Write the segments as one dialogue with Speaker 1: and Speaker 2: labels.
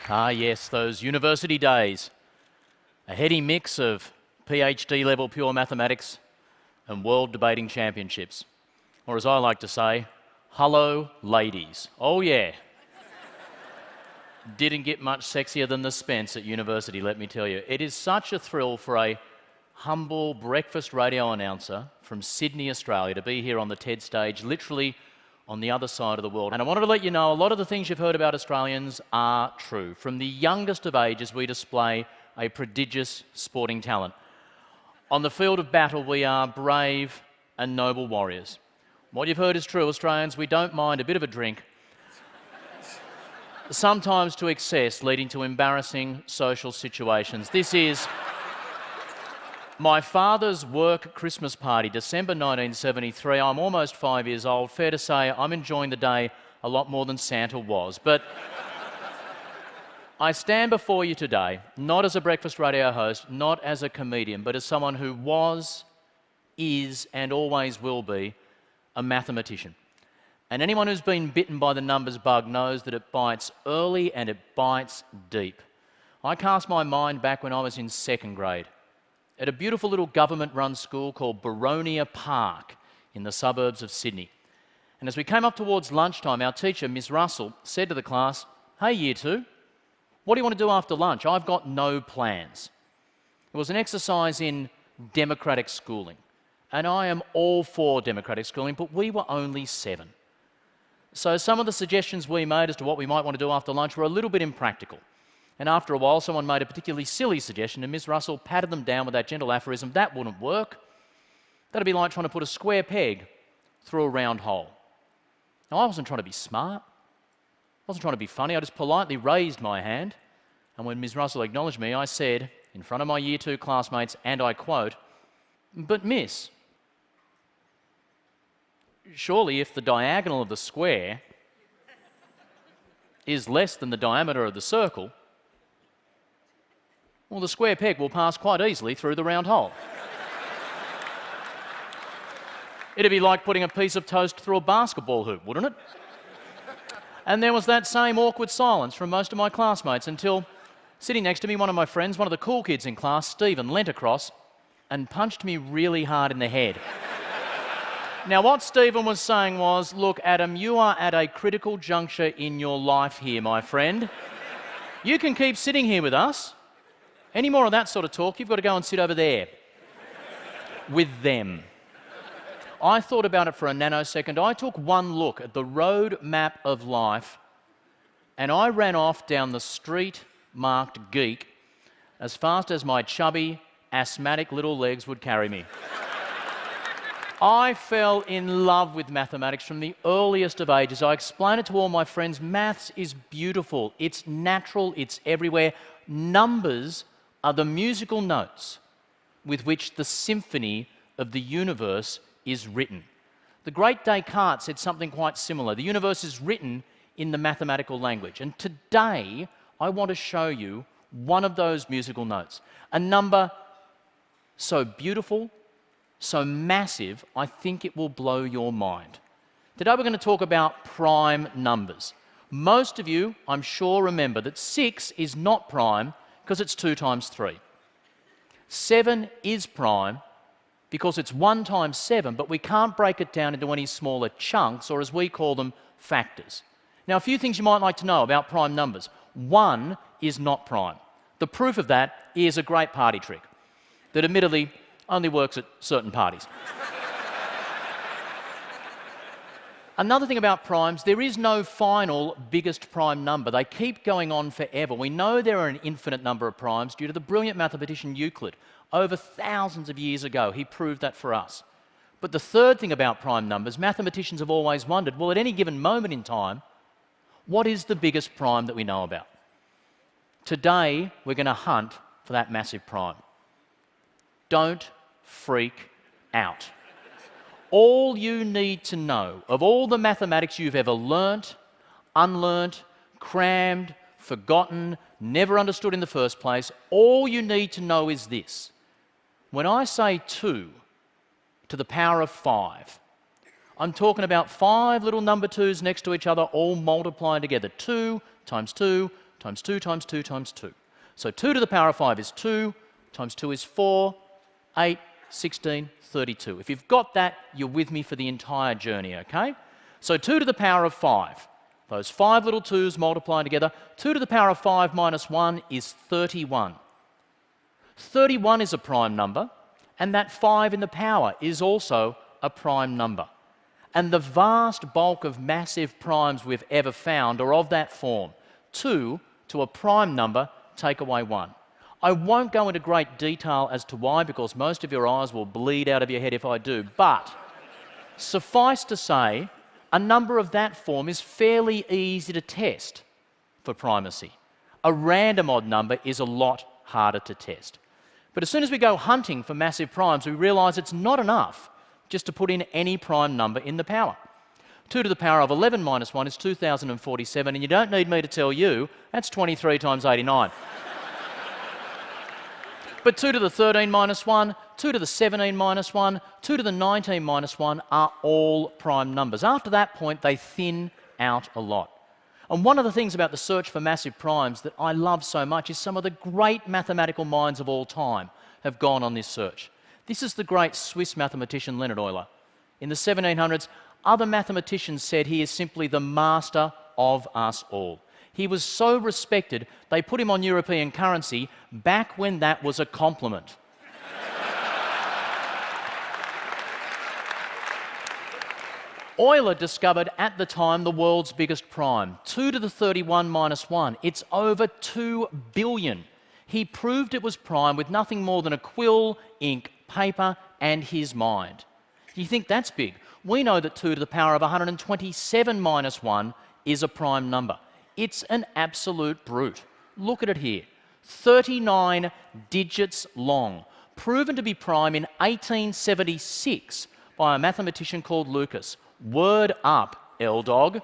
Speaker 1: Ah yes, those university days. A heady mix of PhD level pure mathematics and world debating championships. Or as I like to say, hello ladies. Oh yeah. Didn't get much sexier than the Spence at university, let me tell you. It is such a thrill for a humble breakfast radio announcer from Sydney, Australia to be here on the TED stage, literally on the other side of the world. And I wanted to let you know a lot of the things you've heard about Australians are true. From the youngest of ages, we display a prodigious sporting talent. On the field of battle, we are brave and noble warriors. What you've heard is true, Australians. We don't mind a bit of a drink, sometimes to excess, leading to embarrassing social situations. This is my father's work Christmas party, December 1973. I'm almost 5 years old. Fair to say I'm enjoying the day a lot more than Santa was. But I stand before you today, not as a breakfast radio host, not as a comedian, but as someone who was, is, and always will be a mathematician. And anyone who's been bitten by the numbers bug knows that it bites early and it bites deep. I cast my mind back when I was in second grade at a beautiful little government-run school called Boronia Park in the suburbs of Sydney. And as we came up towards lunchtime, our teacher, Ms. Russell, said to the class, "Hey, Year 2, what do you want to do after lunch? I've got no plans." It was an exercise in democratic schooling. And I am all for democratic schooling, but we were only 7. So some of the suggestions we made as to what we might want to do after lunch were a little bit impractical. And after a while, someone made a particularly silly suggestion, and Ms. Russell patted them down with that gentle aphorism, "That wouldn't work. That'd be like trying to put a square peg through a round hole." Now, I wasn't trying to be smart. I wasn't trying to be funny. I just politely raised my hand. And when Ms. Russell acknowledged me, I said, in front of my Year 2 classmates, and I quote, "But miss, surely if the diagonal of the square is less than the diameter of the circle, well, the square peg will pass quite easily through the round hole." It'd be like putting a piece of toast through a basketball hoop, wouldn't it? And there was that same awkward silence from most of my classmates until, sitting next to me, one of my friends, one of the cool kids in class, Stephen, leant across and punched me really hard in the head. Now, what Stephen was saying was, "Look, Adam, you are at a critical juncture in your life here, my friend. You can keep sitting here with us. Any more of that sort of talk, you've got to go and sit over there with them." I thought about it for a nanosecond. I took one look at the road map of life and I ran off down the street marked geek as fast as my chubby, asthmatic little legs would carry me. I fell in love with mathematics from the earliest of ages. I explained it to all my friends. Maths is beautiful. It's natural. It's everywhere. Numbers are the musical notes with which the symphony of the universe is written. The great Descartes said something quite similar. The universe is written in the mathematical language. And today, I want to show you one of those musical notes. A number so beautiful, so massive, I think it will blow your mind. Today we're going to talk about prime numbers. Most of you, I'm sure, remember that 6 is not prime because it's 2 times 3. 7 is prime because it's 1 times 7, but we can't break it down into any smaller chunks, or as we call them, factors. Now, a few things you might like to know about prime numbers. 1 is not prime. The proof of that is a great party trick that admittedly only works at certain parties. Another thing about primes, there is no final biggest prime number. They keep going on forever. We know there are an infinite number of primes due to the brilliant mathematician Euclid. Over thousands of years ago, he proved that for us. But the third thing about prime numbers, mathematicians have always wondered, well, at any given moment in time, what is the biggest prime that we know about? Today, we're going to hunt for that massive prime. Don't freak out. All you need to know of all the mathematics you've ever learnt, unlearnt, crammed, forgotten, never understood in the first place, all you need to know is this. When I say 2 to the power of 5, I'm talking about 5 little number 2s next to each other all multiplied together. 2 times 2 times 2 times 2 times 2. So 2 to the power of 5 is 2, times 2 is 4, 8, 16, 32. If you've got that, you're with me for the entire journey, okay? So 2 to the power of 5. Those 5 little 2's multiplying together. 2 to the power of 5 minus 1 is 31. 31 is a prime number, and that 5 in the power is also a prime number. And the vast bulk of massive primes we've ever found are of that form. 2 to a prime number, take away 1. I won't go into great detail as to why, because most of your eyes will bleed out of your head if I do, but suffice to say, a number of that form is fairly easy to test for primacy. A random odd number is a lot harder to test. But as soon as we go hunting for massive primes, we realise it's not enough just to put in any prime number in the power. 2 to the power of 11 minus 1 is 2047, and you don't need me to tell you that's 23 times 89. But 2 to the 13 minus 1, 2 to the 17 minus 1, 2 to the 19 minus 1 are all prime numbers. After that point, they thin out a lot. And one of the things about the search for massive primes that I love so much is some of the great mathematical minds of all time have gone on this search. This is the great Swiss mathematician Leonhard Euler. In the 1700s, other mathematicians said he is simply the master of us all. He was so respected, they put him on European currency back when that was a compliment. Euler discovered at the time the world's biggest prime, 2 to the 31 minus 1. It's over 2 billion. He proved it was prime with nothing more than a quill, ink, paper, and his mind. You think that's big? We know that 2 to the power of 127 minus 1 is a prime number. It's an absolute brute. Look at it here. 39 digits long. Proven to be prime in 1876 by a mathematician called Lucas. Word up, L-Dog.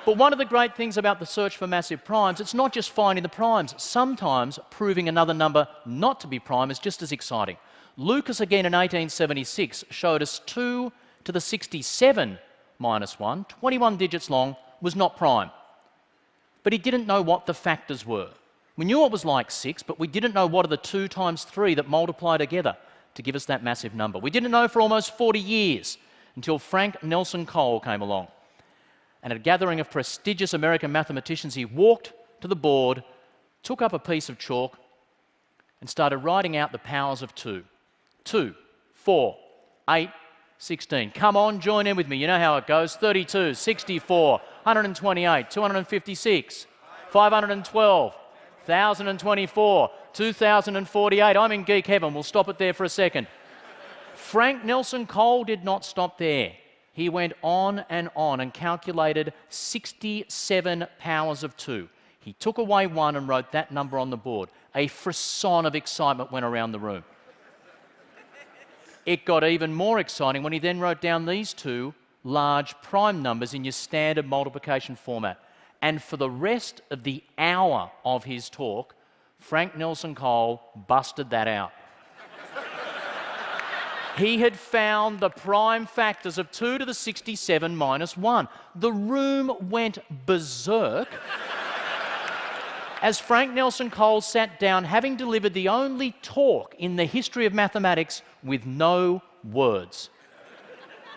Speaker 1: But one of the great things about the search for massive primes, it's not just finding the primes. Sometimes proving another number not to be prime is just as exciting. Lucas, again in 1876, showed us 2 to the 67 minus 1, 21 digits long, was not prime. But he didn't know what the factors were. We knew it was like 6, but we didn't know what are the 2 times 3 that multiply together to give us that massive number. We didn't know for almost 40 years until Frank Nelson Cole came along. And at a gathering of prestigious American mathematicians, he walked to the board, took up a piece of chalk, and started writing out the powers of 2. 2, 4, 8, 16. Come on, join in with me. You know how it goes. 32, 64, 128, 256, 512, 1,024, 2,048. I'm in geek heaven. We'll stop it there for a second. Frank Nelson Cole did not stop there. He went on and calculated 67 powers of 2. He took away 1 and wrote that number on the board. A frisson of excitement went around the room. It got even more exciting when he then wrote down these 2 large prime numbers in your standard multiplication format. And for the rest of the hour of his talk, Frank Nelson Cole busted that out. He had found the prime factors of 2 to the 67 minus 1. The room went berserk as Frank Nelson Cole sat down, having delivered the only talk in the history of mathematics with no words.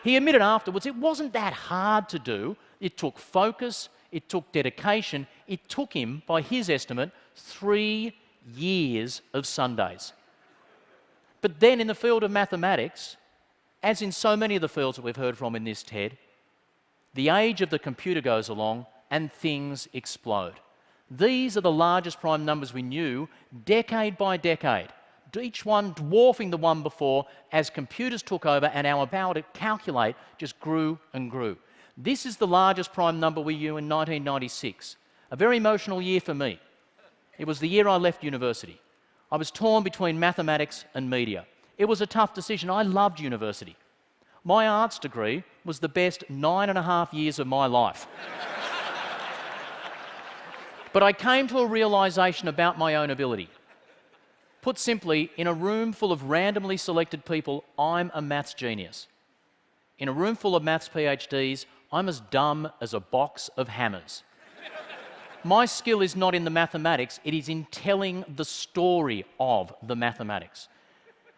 Speaker 1: He admitted afterwards it wasn't that hard to do. It took focus, it took dedication, it took him, by his estimate, 3 years of Sundays. But then in the field of mathematics, as in so many of the fields that we've heard from in this TED, the age of the computer goes along and things explode. These are the largest prime numbers we knew, decade by decade, each one dwarfing the one before as computers took over and our ability to calculate just grew and grew. This is the largest prime number we knew in 1996, a very emotional year for me. It was the year I left university. I was torn between mathematics and media. It was a tough decision. I loved university. My arts degree was the best 9.5 years of my life. But I came to a realisation about my own ability. Put simply, in a room full of randomly selected people, I'm a maths genius. In a room full of maths PhDs, I'm as dumb as a box of hammers. My skill is not in the mathematics, it is in telling the story of the mathematics.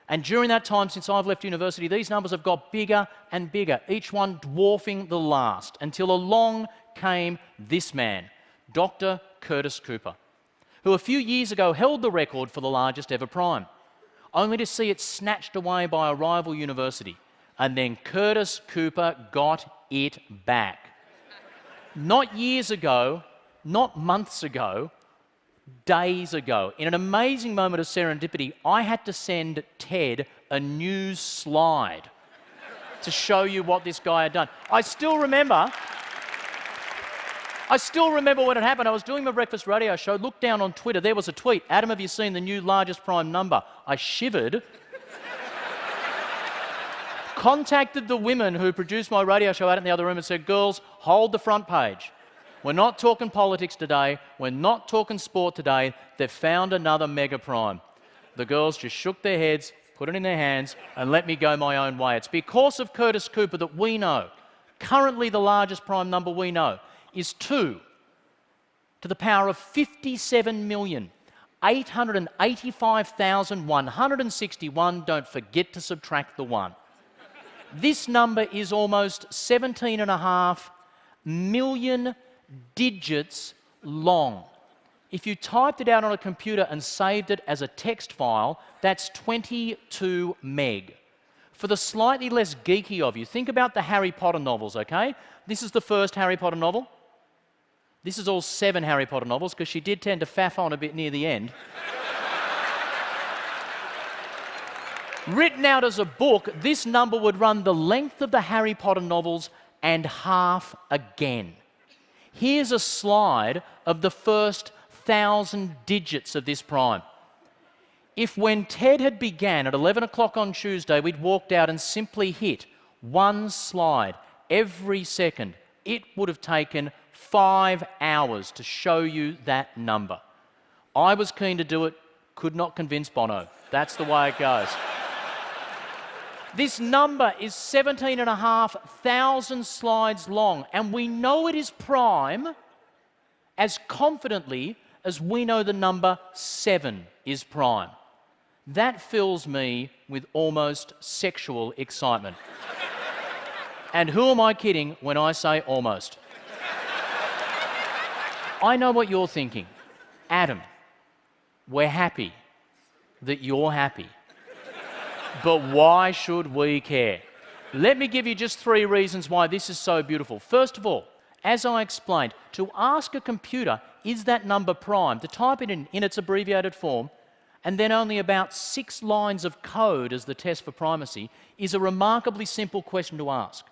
Speaker 1: And during that time, since I've left university, these numbers have got bigger and bigger, each one dwarfing the last, until along came this man, Dr. Curtis Cooper, who a few years ago held the record for the largest ever prime, only to see it snatched away by a rival university. And then Curtis Cooper got it back. Not years ago, not months ago, days ago. In an amazing moment of serendipity, I had to send Ted a new slide to show you what this guy had done. I still remember when it happened. I was doing my breakfast radio show, looked down on Twitter, there was a tweet, "Adam, have you seen the new largest prime number?" I shivered, contacted the women who produced my radio show out in the other room and said, "Girls, hold the front page. We're not talking politics today. We're not talking sport today. They've found another mega prime." The girls just shook their heads, put it in their hands, and let me go my own way. It's because of Curtis Cooper that we know, currently the largest prime number we know, is 2 to the power of 57,885,161. Don't forget to subtract the 1. This number is almost 17.5 million digits long. If you typed it out on a computer and saved it as a text file, that's 22 meg. For the slightly less geeky of you, think about the Harry Potter novels, okay? This is the first Harry Potter novel. This is all 7 Harry Potter novels, because she did tend to faff on a bit near the end. Written out as a book, this number would run the length of the Harry Potter novels and half again. Here's a slide of the first 1,000 digits of this prime. If when Ted had began at 11 o'clock on Tuesday, we'd walked out and simply hit one slide every second, it would have taken 5 hours to show you that number. I was keen to do it, could not convince Bono. That's the way it goes. This number is 17,500 slides long, and we know it is prime as confidently as we know the number 7 is prime. That fills me with almost sexual excitement. And who am I kidding when I say almost? I know what you're thinking. Adam, we're happy that you're happy. But why should we care? Let me give you just 3 reasons why this is so beautiful. First of all, as I explained, to ask a computer, is that number prime, to type it in its abbreviated form, and then only about 6 lines of code as the test for primacy, is a remarkably simple question to ask.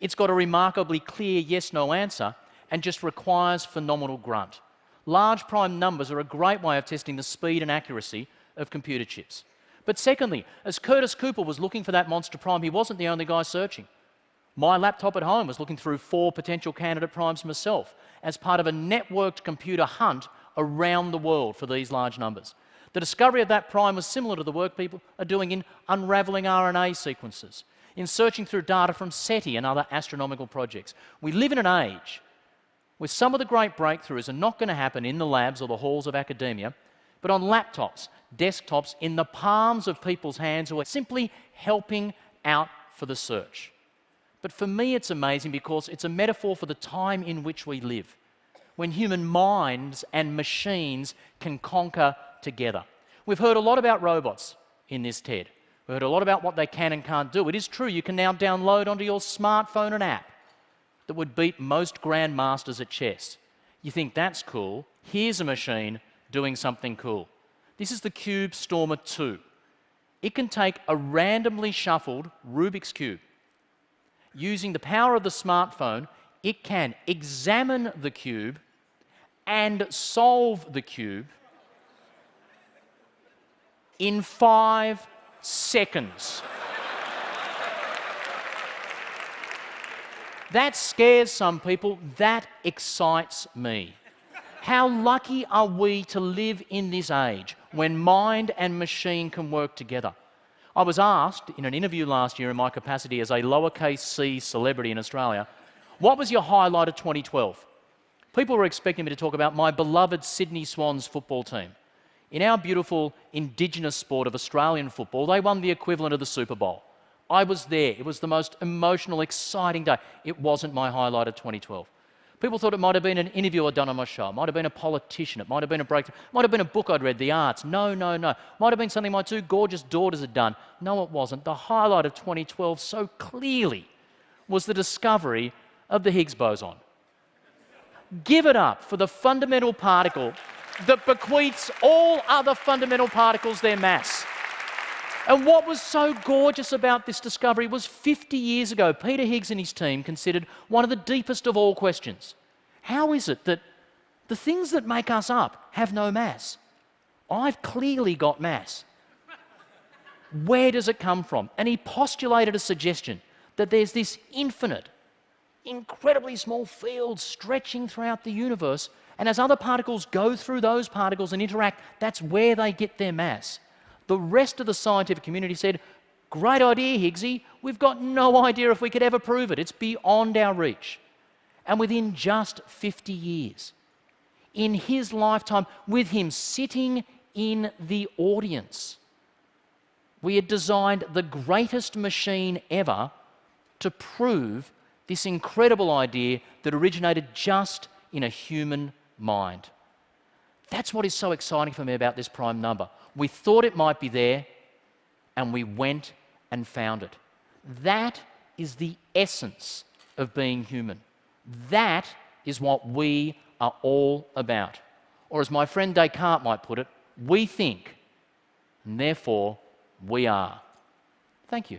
Speaker 1: It's got a remarkably clear yes-no answer and just requires phenomenal grunt. Large prime numbers are a great way of testing the speed and accuracy of computer chips. But secondly, as Curtis Cooper was looking for that monster prime, he wasn't the only guy searching. My laptop at home was looking through 4 potential candidate primes myself as part of a networked computer hunt around the world for these large numbers. The discovery of that prime was similar to the work people are doing in unravelling RNA sequences, in searching through data from SETI and other astronomical projects. We live in an age where some of the great breakthroughs are not going to happen in the labs or the halls of academia, but on laptops, desktops, in the palms of people's hands who are simply helping out for the search. But for me, it's amazing because it's a metaphor for the time in which we live, when human minds and machines can conquer together. We've heard a lot about robots in this TED. We've heard a lot about what they can and can't do. It is true, you can now download onto your smartphone an app that would beat most grandmasters at chess. You think that's cool? Here's a machine doing something cool. This is the Cube Stormer 2. It can take a randomly shuffled Rubik's Cube. Using the power of the smartphone, it can examine the cube and solve the cube in 5 seconds. That scares some people. That excites me. How lucky are we to live in this age when mind and machine can work together? I was asked in an interview last year in my capacity as a lowercase c celebrity in Australia, what was your highlight of 2012? People were expecting me to talk about my beloved Sydney Swans football team. In our beautiful indigenous sport of Australian football, they won the equivalent of the Super Bowl. I was there. It was the most emotional, exciting day. It wasn't my highlight of 2012. People thought it might have been an interview I'd done on my show. It might have been a politician. It might have been a breakthrough. It might have been a book I'd read, the arts. No, no, no. It might have been something my two gorgeous daughters had done. No, it wasn't. The highlight of 2012 so clearly was the discovery of the Higgs boson. Give it up for the fundamental particle that bequeaths all other fundamental particles their mass. And what was so gorgeous about this discovery was 50 years ago, Peter Higgs and his team considered one of the deepest of all questions. How is it that the things that make us up have no mass? I've clearly got mass. Where does it come from? And he postulated a suggestion that there's this infinite, incredibly small field stretching throughout the universe, and as other particles go through those particles and interact, that's where they get their mass. The rest of the scientific community said, great idea, Higgsy. We've got no idea if we could ever prove it. It's beyond our reach. And within just 50 years, in his lifetime, with him sitting in the audience, we had designed the greatest machine ever to prove this incredible idea that originated just in a human mind. That's what is so exciting for me about this prime number. We thought it might be there, and we went and found it. That is the essence of being human. That is what we are all about. Or as my friend Descartes might put it, we think, and therefore we are. Thank you.